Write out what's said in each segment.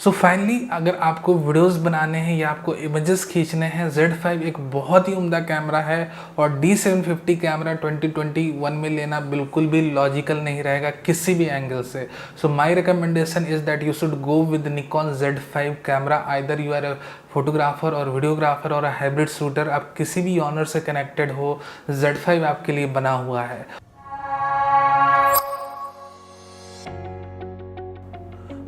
So finally अगर आपको videos बनाने हैं या आपको इमेजेस खींचने हैं, Z5 एक बहुत ही उम्दा कैमरा है और D750 कैमरा 2021 में लेना बिल्कुल भी लॉजिकल नहीं रहेगा किसी भी एंगल से। So my recommendation is that you should go with Nikon Z5 camera. Either you are a photographer और वीडियोग्राफर और हाइब्रिड शूटर, आप किसी भी ऑनर से कनेक्टेड हो, Z5 आपके लिए बना हुआ है।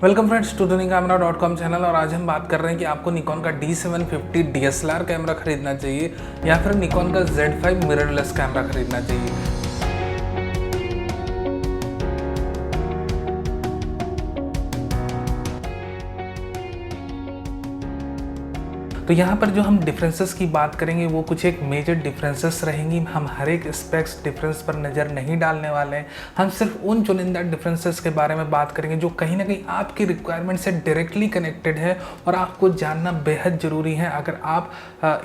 Welcome friends to tuning-camera.com channel. और आज हम बात कर रहे हैं कि आपको निकॉन का D750 DSLR कैमरा खरीदना चाहिए या फिर निकॉन का Z5 मिररलेस कैमरा खरीदना चाहिए। तो यहाँ पर जो हम डिफरेंसेस की बात करेंगे वो कुछ एक मेजर डिफरेंसेस रहेंगी। हम हर एक स्पेक्स डिफरेंस पर नज़र नहीं डालने वाले हैं, हम सिर्फ उन चुनिंदा डिफरेंसेस के बारे में बात करेंगे जो कहीं ना कहीं आपकी रिक्वायरमेंट से डायरेक्टली कनेक्टेड है और आपको जानना बेहद ज़रूरी है। अगर आप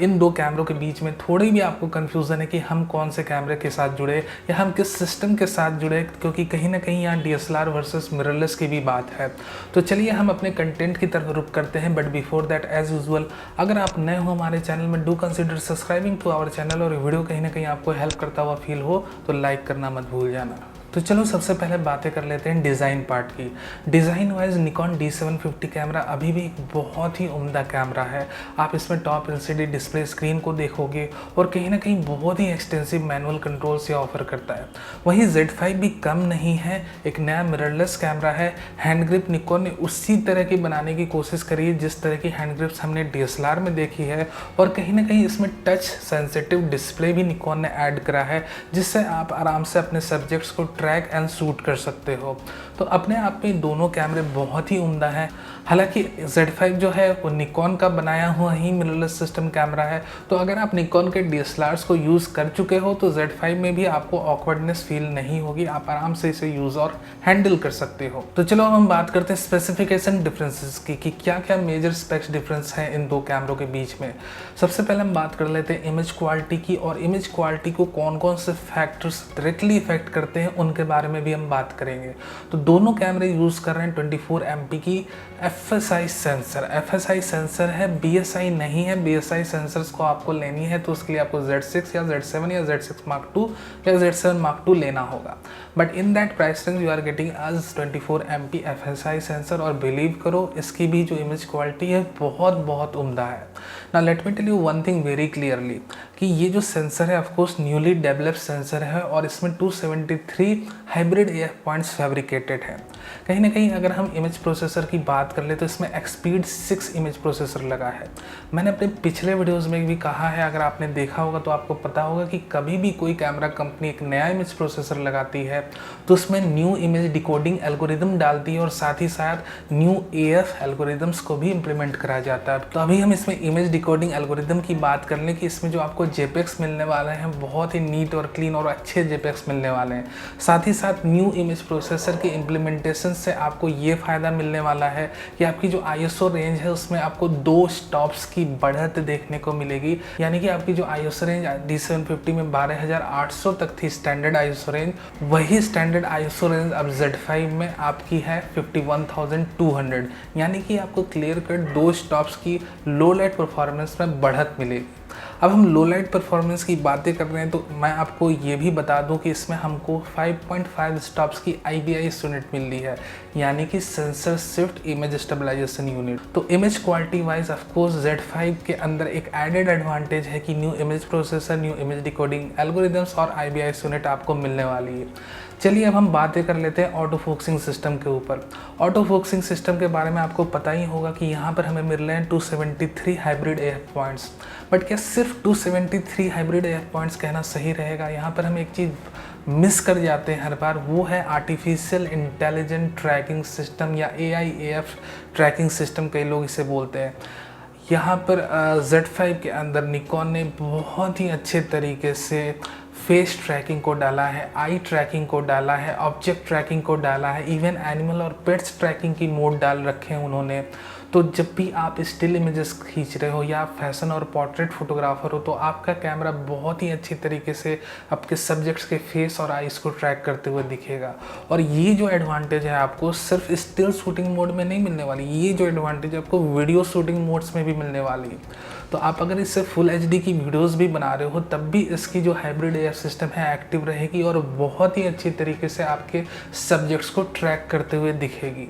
इन दो कैमरों के बीच में थोड़ी भी आपको कन्फ्यूज़न है कि हम कौन से कैमरे के साथ जुड़े या हम किस सिस्टम के साथ जुड़े, क्योंकि कहीं ना कहीं यहाँ DSLR वर्सेस मिररलेस की भी बात है। तो चलिए हम अपने कंटेंट की तरफ रुख करते हैं, but before that as usual अगर आप नए हो हमारे चैनल में, do consider subscribing to our channel. और वीडियो कहीं ना कहीं आपको हेल्प करता हुआ फील हो तो लाइक करना मत भूल जाना। तो चलो सबसे पहले बातें कर लेते हैं डिज़ाइन पार्ट की। Design wise Nikon D750 camera अभी भी एक बहुत ही उम्दा कैमरा है। आप इसमें टॉप LCD डिस्प्ले स्क्रीन को देखोगे और कहीं ना कहीं बहुत ही एक्सटेंसिव मैनुअल कंट्रोल से ऑफर करता है। वहीं Z5 भी कम नहीं है, एक नया मिररलेस कैमरा है। हैंड ग्रिप निकॉन ने उसी तरह की बनाने की कोशिश करी है जिस तरह की हैंड ग्रिप्स हमने DSLR में देखी है, और कहीं ना कहीं इसमें टच सेंसिटिव डिस्प्ले भी निकॉन ने ऐड करा है जिससे आप आराम से अपने सब्जेक्ट्स को ट्रैक एंड शूट कर सकते हो। तो अपने आप में दोनों कैमरे बहुत ही उम्दा हैं। हालांकि Z5 जो है वो निकॉन का बनाया हुआ ही मिररलेस सिस्टम कैमरा है, तो अगर आप निकॉन के DSLRs को यूज़ कर चुके हो तो Z5 में भी आपको ऑकवर्डनेस फील नहीं होगी, आप आराम से इसे यूज़ और हैंडल कर सकते हो। तो चलो हम बात करते हैं स्पेसिफिकेशन डिफरेंसेस की कि क्या क्या मेजर स्पेक्स डिफरेंस है इन दो कैमरों के बीच में। सबसे पहले हम बात कर लेते हैं इमेज क्वालिटी की, और इमेज क्वालिटी को कौन कौन से फैक्टर्स डायरेक्टली इफेक्ट करते हैं उनके बारे में भी हम बात करेंगे। तो दोनों कैमरे यूज़ कर रहे हैं 24 MP की FSI सेंसर। FSI सेंसर है, BSI नहीं है। BSI सेंसर्स को आपको लेनी है तो उसके लिए आपको Z6 या Z7 या Z6 Mark II या Z7 Mark II लेना होगा। But in that price range you are getting us 24 MP FSI sensor, और बिलीव करो इसकी भी जो इमेज क्वालिटी है बहुत उम्दा है। Now let me tell you one thing very clearly कि ये जो सेंसर है ऑफकोर्स न्यूली डेवलप्ड सेंसर है और इसमें 273 हाइब्रिड AF पॉइंट्स फैब्रिकेटेड है। कहीं ना कहीं अगर हम इमेज प्रोसेसर की बात कर ले तो इसमें एक्सपीड 6 इमेज प्रोसेसर लगा है। मैंने अपने पिछले वीडियोस में भी कहा है, अगर आपने देखा होगा तो आपको पता होगा कि कभी भी कोई कैमरा कंपनी एक नया इमेज प्रोसेसर लगाती है तो उसमें न्यू इमेज डिकोडिंग एल्गोरिदम डालती है और साथ ही साथ न्यू AF एल्गोरिदम्स को भी इम्प्लीमेंट करा जाता है। तो अभी हम इसमें इमेज डिकोडिंग एल्गोरिदम की बात कर लें कि इसमें जो आपको JPEGs मिलने वाले हैं बहुत ही नीट और क्लीन और अच्छे JPEGs मिलने वाले हैं। साथ ही साथ न्यू इमेज प्रोसेसर की इम्प्लीमेंटेशन से आपको ये फ़ायदा मिलने वाला है कि आपकी जो ISO रेंज है उसमें आपको 2 स्टॉप्स की बढ़त देखने को मिलेगी। यानी कि आपकी जो ISO रेंज D750 में 12800 तक थी स्टैंडर्ड ISO रेंज, वही स्टैंडर्ड ISO रेंज अब Z5 में आपकी है 51200। यानी कि आपको क्लियर कट 2 स्टॉप्स की लो लाइट परफॉर्मेंस में बढ़त मिलेगी। अब हम लो लाइट परफॉर्मेंस की बातें कर रहे हैं तो मैं आपको ये भी बता दूं कि इसमें हमको 5.5 स्टॉप्स की IBIS यूनिट मिल रही है, यानी कि sensor shift image stabilisation unit. तो image quality wise of course Z5 के अंदर एक एडेड एडवांटेज है कि new image processor, new image decoding algorithms और IBIS यूनिट आपको मिलने वाली है। चलिए अब हम बातें कर लेते हैं ऑटो फोकसिंग सिस्टम के ऊपर। ऑटो फोकसिंग सिस्टम के बारे में आपको पता ही होगा कि यहाँ पर हमें मिल रहे हैं 273 हाइब्रिड AF पॉइंट्स। बट क्या सिर्फ 273 हाइब्रिड AF पॉइंट्स कहना सही रहेगा? यहाँ पर हम एक चीज़ मिस कर जाते हैं हर बार, वो है आर्टिफिशियल इंटेलिजेंट ट्रैकिंग सिस्टम या AIAF ट्रैकिंग सिस्टम, कई लोग इसे बोलते हैं। यहाँ पर Z5 के अंदर निकॉन ने बहुत ही अच्छे तरीके से फेस ट्रैकिंग को डाला है, आई ट्रैकिंग को डाला है, ऑब्जेक्ट ट्रैकिंग को डाला है, इवन एनिमल और पेट्स ट्रैकिंग की मोड डाल रखे हैं उन्होंने। तो जब भी आप स्टिल इमेजेस खींच रहे हो या आप फैशन और पोर्ट्रेट फोटोग्राफर हो तो आपका कैमरा बहुत ही अच्छी तरीके से आपके सब्जेक्ट्स के फेस और आइज़ को ट्रैक करते हुए दिखेगा। और ये जो एडवांटेज है आपको सिर्फ स्टिल शूटिंग मोड में नहीं मिलने वाली, ये जो एडवांटेज आपको वीडियो शूटिंग मोड्स में भी मिलने वाली है। तो आप अगर इससे फुल एचडी की वीडियोस भी बना रहे हो तब भी इसकी जो हाइब्रिड एआई सिस्टम है एक्टिव रहेगी और बहुत ही अच्छी तरीके से आपके सब्जेक्ट्स को ट्रैक करते हुए दिखेगी।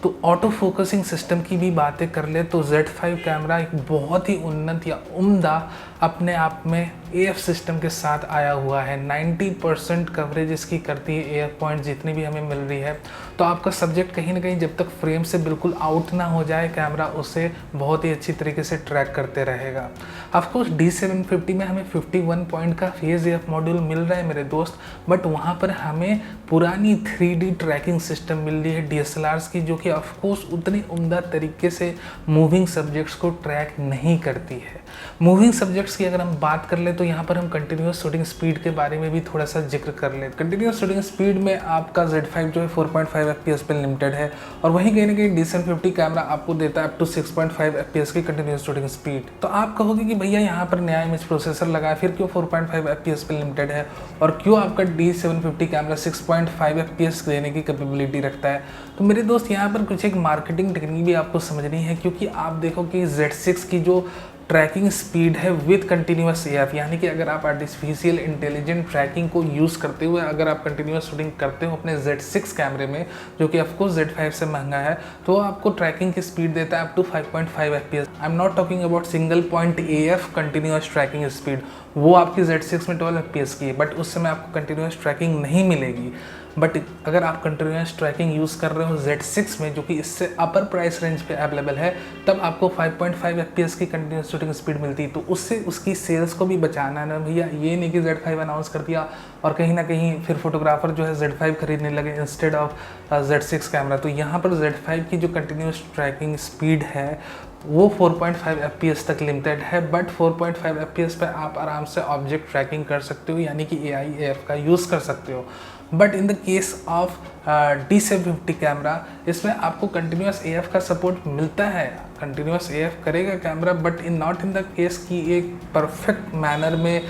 तो ऑटो फोकसिंग सिस्टम की भी बातें कर ले तो Z5 कैमरा एक बहुत ही उन्नत या उम्दा अपने आप में AF सिस्टम के साथ आया हुआ है। 90% कवरेज इसकी करती है AF पॉइंट जितनी भी हमें मिल रही है। तो आपका सब्जेक्ट कहीं ना कहीं जब तक फ्रेम से बिल्कुल आउट ना हो जाए कैमरा उसे बहुत ही अच्छी तरीके से ट्रैक करते रहेगा। ऑफकोर्स D750 में हमें 51 पॉइंट का फेज AF मॉड्यूल मिल रहा है मेरे दोस्त, बट वहाँ पर हमें पुरानी 3D ट्रैकिंग सिस्टम मिल रही है DSLRs की, जो कि ऑफकोर्स उतनी उम्दा तरीके से मूविंग सब्जेक्ट्स को ट्रैक नहीं करती है। मूविंग सब्जेक्ट्स की अगर हम बात कर ले तो यहाँ पर हम कंटिन्यूस शूटिंग स्पीड के बारे में भी थोड़ा सा जिक्र कर ले। कंटिन्यूस शूटिंग स्पीड में आपका Z5 जो है 4.5 FPS पे लिमिटेड है और वहीं कहीं ना कहीं D750 कैमरा आपको देता है अप टू 6.5 FPS की कंटिन्यूस शूटिंग स्पीड। तो आप कहोगे कि भैया यहाँ पर नया इमेज प्रोसेसर लगा है फिर क्यों 4.5 FPS पे लिमिटेड है और क्यों आपका D750 कैमरा 6.5 FPS देने की कैपेबिलिटी रखता है। तो मेरे दोस्त यहाँ पर कुछ एक मार्केटिंग टेक्निक भी आपको समझनी है, क्योंकि आप देखो कि Z6 की जो ट्रैकिंग स्पीड है विद कंटिन्यूस AF, यानी कि अगर आप आर्टिफिशियल इंटेलिजेंट ट्रैकिंग को यूज़ करते हुए अगर आप कंटिन्यूस शूटिंग करते हो अपने Z6 कैमरे में, जो कि ऑफकोर्स Z5 से महंगा है, तो आपको ट्रैकिंग की स्पीड देता है up to 5.5 FPS। I am not talking about single point AF continuous tracking speed, वो आपकी Z6 में 12 FPS की है, बट उस समय आपको कंटिन्यूस ट्रैकिंग नहीं मिलेगी। बट अगर आप कंटिन्यूस ट्रैकिंग यूज़ कर रहे हो Z6 में, जो कि इससे अपर प्राइस रेंज पे अवेलेबल है, तब आपको 5.5 FPS की कंटिन्यूस शूटिंग स्पीड मिलती है। तो उससे उसकी सेल्स को भी बचाना है ना भैया, ये नहीं कि Z5 अनाउंस कर दिया और कहीं ना कहीं फिर फोटोग्राफर जो है Z5 खरीदने लगे इंस्टेड ऑफ Z6 कैमरा। तो यहाँ पर Z5 की जो कंटिन्यूस ट्रैकिंग स्पीड है वो 4.5 FPS तक लिमिटेड है, बट 4.5 FPS पे आप आराम से ऑब्जेक्ट ट्रैकिंग कर सकते हो, यानी कि AI AF का यूज़ कर सकते हो। But in the case of D750 camera इसमें आपको कंटिन्यूस AF का सपोर्ट मिलता है, कंटिन्यूस AF करेगा camera, but not in the case कि एक परफेक्ट मैनर में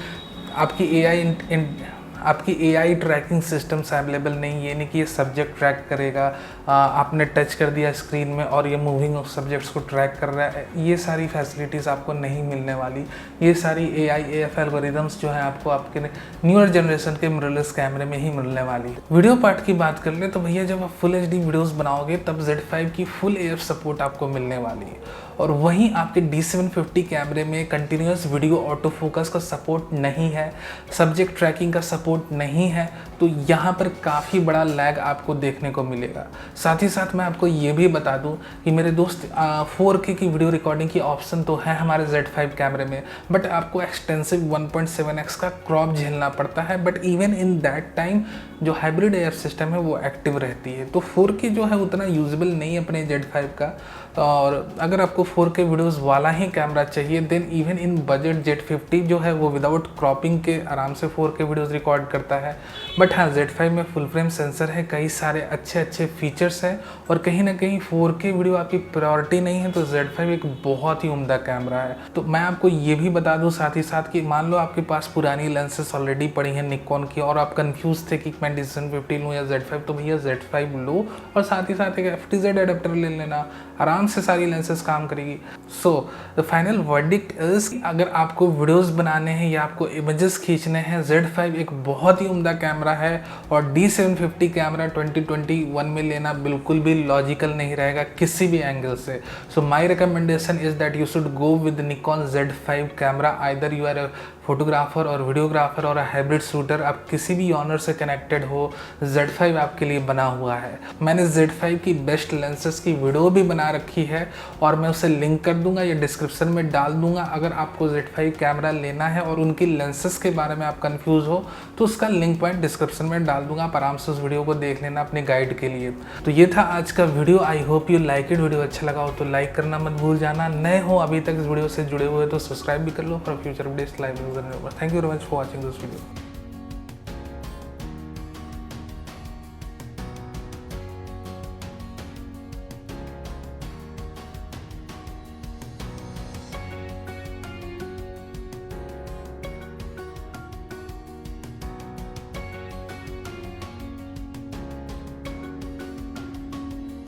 आपकी AI ट्रैकिंग सिस्टम्स अवेलेबल नहीं, ये नहीं कि ये सब्जेक्ट ट्रैक करेगा, आपने टच कर दिया स्क्रीन में और ये मूविंग ऑफ सब्जेक्ट्स को ट्रैक कर रहा है, ये सारी फैसिलिटीज़ आपको नहीं मिलने वाली। ये सारी AI AF एल्गोरिदम्स जो है आपको आपके न्यूअर जनरेशन के मिररलेस कैमरे में ही मिलने वाली। वीडियो पार्ट की बात कर ले तो भैया जब आप फुल HD वीडियोज़ बनाओगे तब Z5 की फुल AF सपोर्ट आपको मिलने वाली है, और वहीं आपके D750 कैमरे में कंटिन्यूस वीडियो ऑटो फोकस का सपोर्ट नहीं है, सब्जेक्ट ट्रैकिंग का सपोर्ट नहीं है। तो यहाँ पर काफ़ी बड़ा लैग आपको देखने को मिलेगा। साथ ही साथ मैं आपको ये भी बता दूं कि मेरे दोस्त 4K की वीडियो रिकॉर्डिंग की ऑप्शन तो है हमारे Z5 कैमरे में, बट आपको एक्सटेंसिव 1.7x का क्रॉप झेलना पड़ता है। But even in that time जो हाइब्रिड AF सिस्टम है वो एक्टिव रहती है। तो 4K जो है उतना यूजेबल नहीं है अपने Z5 का, और अगर आपको 4K वीडियोस वाला ही कैमरा चाहिए then even in budget Z50 जो है वो विदाउट क्रॉपिंग के आराम से 4K वीडियोस रिकॉर्ड करता है। बट हाँ, Z5 में फुल फ्रेम सेंसर है, कई सारे अच्छे फीचर्स हैं, और कहीं ना कहीं 4K वीडियो आपकी प्रायोरिटी नहीं है तो Z5 एक बहुत ही उम्दा कैमरा है। तो मैं आपको ये भी बता दूँ साथ ही साथ कि मान लो आपके पास पुरानी लेंसेस ऑलरेडी पड़ी हैं निकॉन की और आप कंफ्यूज थे कि मैं D750 लूँ या Z5, तो भैया Z5 लो और साथ ही साथ एक FTZ एडाप्टर ले लेना, आराम से सारी लेंसेज काम करेगी। So the final verdict is, अगर आपको वीडियोस बनाने हैं या आपको इमेजेस खींचने हैं, Z5 एक बहुत ही उम्दा कैमरा है, और D750 कैमरा 2021 में लेना बिल्कुल भी लॉजिकल नहीं रहेगा किसी भी एंगल से। So my recommendation is that you should go with Nikon Z5 camera, either you are photographer और वीडियोग्राफर और हाइब्रिड शूटर, आप किसी भी ऑनर से कनेक्टेड हो, Z5 आपके लिए बना हुआ है। मैंने Z5 की बेस्ट लेंसेज की वीडियो भी बना रखी है और मैं उसे लिंक कर दूंगा या डिस्क्रिप्शन में डाल दूंगा। अगर आपको Z5 कैमरा लेना है और उनकी लेंसेज के बारे में आप कंफ्यूज हो तो उसका लिंक पॉइंट डिस्क्रिप्शन में डाल दूंगा, आप आराम से उस वीडियो को देख लेना अपने गाइड के लिए। तो ये था आज का video, I hope you like it. Video अच्छा लगा हो तो लाइक करना मत भूल जाना, नए हो अभी तक इस वीडियो से जुड़े हुए तो सब्सक्राइब भी कर लो for future updates live. Thank you very much for watching this video.